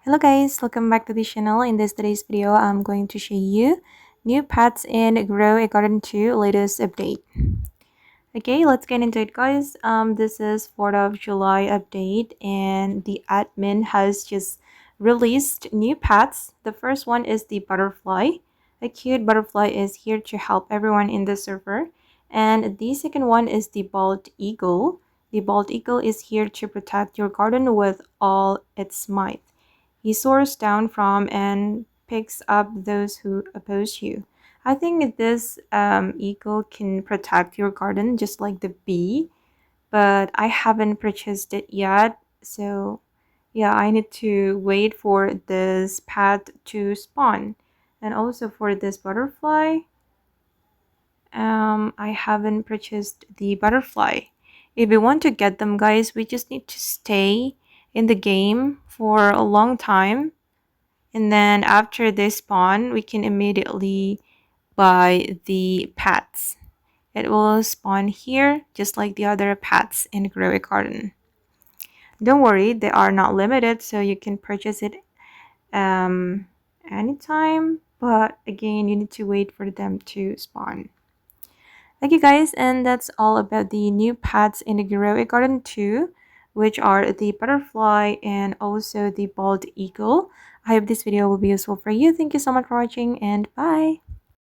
Hello guys, welcome back to the channel. In today's video, I'm going to show you new pets in Grow a Garden 2 latest update. Okay, let's get into it guys. This is 4th of July update and the admin has just released new pets. The first one is the butterfly. A cute butterfly is here to help everyone in the server. And the second one is the bald eagle. The bald eagle is here to protect your garden with all its might. He soars down from and picks up those who oppose you. I think this eagle can protect your garden just like the bee, but I haven't purchased it yet. So yeah, I need to wait for this pet to spawn. And also for this butterfly, I haven't purchased the butterfly. If we want to get them, guys, we just need to stay in the game for a long time, and then after they spawn we can immediately buy the pets. It will spawn here just like the other pets in Grow a Garden. Don't worry, they are not limited, so you can purchase it anytime, but again you need to wait for them to spawn. Okay guys, and that's all about the new pets in the Grow a Garden 2, which are the butterfly and also the bald eagle. I hope this video will be useful for you. Thank you so much for watching and bye!